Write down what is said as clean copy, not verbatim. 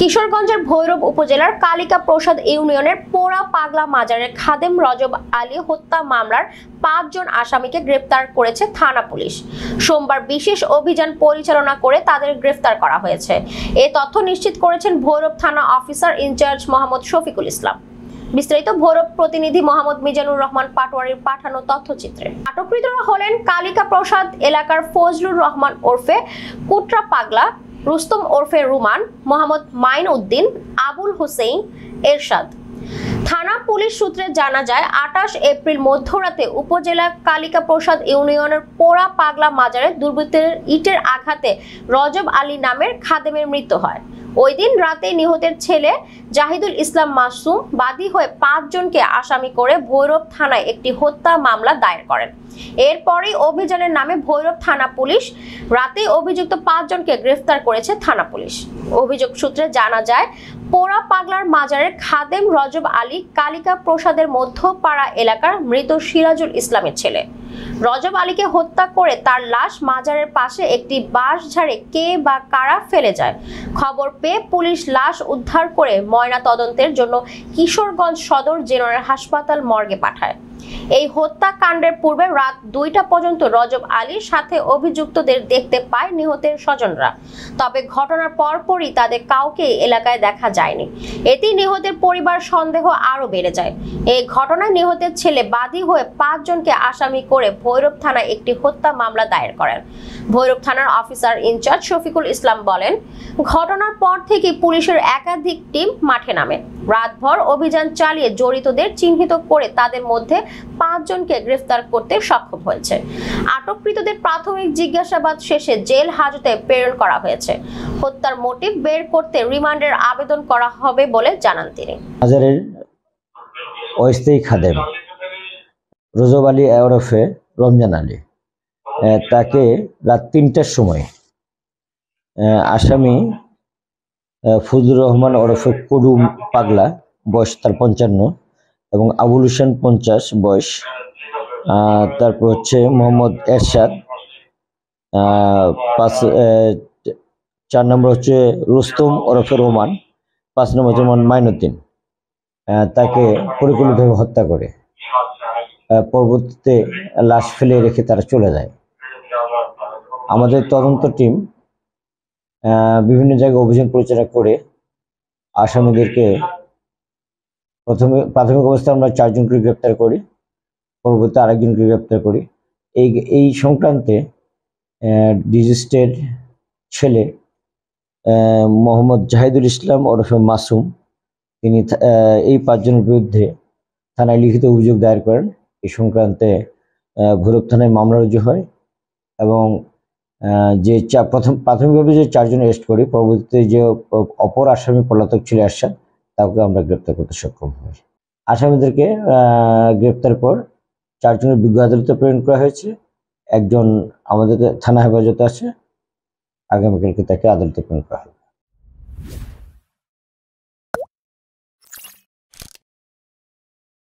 কিশোরগঞ্জের ভৈরব উপজেলার কালিকা প্রসাদ ইউনিয়নের পোড়া পাগলা মাজারের খাদেম রজব আলী হত্যা মামলার ৫ জন আসামিকে গ্রেফতার করেছে থানা পুলিশ। সোমবার বিশেষ অভিযান পরিচালনা করে তাদের গ্রেফতার করা হয়েছে। এই তথ্য নিশ্চিত করেছেন ভৈরব থানা অফিসার ইনচার্জ মোহাম্মদ শফিকুল ইসলাম। বিস্তারিত ভৈরব প্রতিনিধি মোহাম্মদ মিজানুর রহমান পাটোয়ারির পাঠানো তথ্যচিত্রে। আটককৃতরা হলেন কালিকা প্রসাদ এলাকার ফজলুর রহমান ওরফে কুটরা পাগলা, রুস্তম ওরফে রুমান, মোহাম্মদ মাইন উদ্দিন, আবুল হোসেন, এরশাদ। থানা পুলিশ সূত্রে জানা যায় ২৮ এপ্রিল মধ্যরাতে উপজেলা কালিকা প্রসাদ ইউনিয়নের পোড়া পাগলা মাজারে দুর্বৃত্তের ইটের আঘাতে রজব আলী নামের খাদেমের মৃত্যু হয়। ওই দিন রাতে নিহতের ছেলে জাহিদুল ইসলাম মাসুম বাদী হয়ে ৫ জনকে আসামি করে ভৈরব থানায় একটি হত্যা মামলা দায়ের করেন। এরপরই অভিযানের নামে ভৈরব থানা পুলিশ রাতে অভিযুক্ত ৫ জনকে গ্রেফতার করেছে থানা পুলিশ। অভিযোগ সূত্রে জানা যায় পোড়া পাগলার মাজারের খাদেম রজব আলী কালিকা প্রসাদের মধ্যপাড়া এলাকার মৃত সিরাজুল ইসলামের ছেলে। রজব আলীকে হত্যা করে তার লাশ মাজারের পাশে একটি বাঁশঝাড়ে কে বা কারা ফেলে যায়। খবর পেয়ে পুলিশ লাশ উদ্ধার করে ময়না তদন্তের জন্য কিশোরগঞ্জ সদর জেনারেল হাসপাতাল মর্গে পাঠায়। এই হত্যাকাণ্ডের পূর্বে রাত ২টা পর্যন্ত রজব আলীর সাথে অভিযুক্তদের দেখতে পায় নিহতের স্বজনরা। তবে ঘটনার পরপরই তাদের কাউকে এলাকায় দেখা যায়নি। এতে নিহতের পরিবার সন্দেহ আরো বেড়ে যায়। এই ঘটনায় নিহতের ছেলে বাদী হয়ে ৫ জনকে আসামি করে ভৈরব থানায় একটি হত্যা মামলা দায়ের করেন। ভৈরব থানার অফিসার ইনচার্জ শফিকুল ইসলাম বলেন, ঘটনার পর থেকে পুলিশের একাধিক টিম মাঠে নামে। রাতভর অভিযান চালিয়ে জড়িতদের চিহ্নিত করে তাদের মধ্যে ৫ জনকে গ্রেফতার করতে সক্ষম হয়েছে। আটককৃতদের প্রাথমিক জিজ্ঞাসাবাদ শেষে জেল হাজতে প্রেরণ করা হয়েছে। হত্যার মোটিভ বের করতে রিমান্ডের আবেদন করা হবে বলে জানান তিনি। মাজারের অস্থায়ী খাদেম রজব আলী ওরফে রমজান আলী, তাকে রাত ৩টার সময় আসামি ফজলুর রহমান ওরফে কুডু পাগলা, বয়স তার ৫৫, এবং আবুল হোসেন ৫০ বয়স, তারপর হচ্ছে মোহাম্মদ এরশাদ, ৪ নম্বর হচ্ছে রুস্তম ওরফে রোমান, ৫ নম্বর হচ্ছে মাইনুদ্দিন। তাকে পরিকল্পিতভাবে হত্যা করে পরবর্তীতে লাশ ফেলে রেখে তারা চলে যায়। আমাদের তদন্ত টিম বিভিন্ন জায়গায় অভিযান পরিচালনা করে আসামিদেরকে প্রাথমিক অবস্থায় আমরা ৪ জনকে গ্রেপ্তার করি, পরবর্তীতে আরেকজনকে গ্রেপ্তার করি। এই সংক্রান্তে ডিজিস্টের ছেলে মোহাম্মদ জাহিদুল ইসলাম ওরফে মাসুম, তিনি এই ৫ জনের বিরুদ্ধে থানায় লিখিত অভিযোগ দায়ের করেন। এই সংক্রান্তে ভৈরব থানায় মামলা রুজু হয় এবং যে প্রাথমিকভাবে যে 4 জন অ্যারেস্ট করি, পরবর্তীতে যে অপর আসামি পলাতক ছিল এরশাদ, তাকে আমরা গ্রেপ্তার করতে সক্ষম হই। আসামিদেরকে গ্রেপ্তার পর 4 জনের বিজ্ঞ আদালতে প্রেরণ করা হয়েছে। একজন আমাদের থানা হেফাজতে আছে, আগামীকালকে তাকে আদালতে প্রেরণ করা হবে।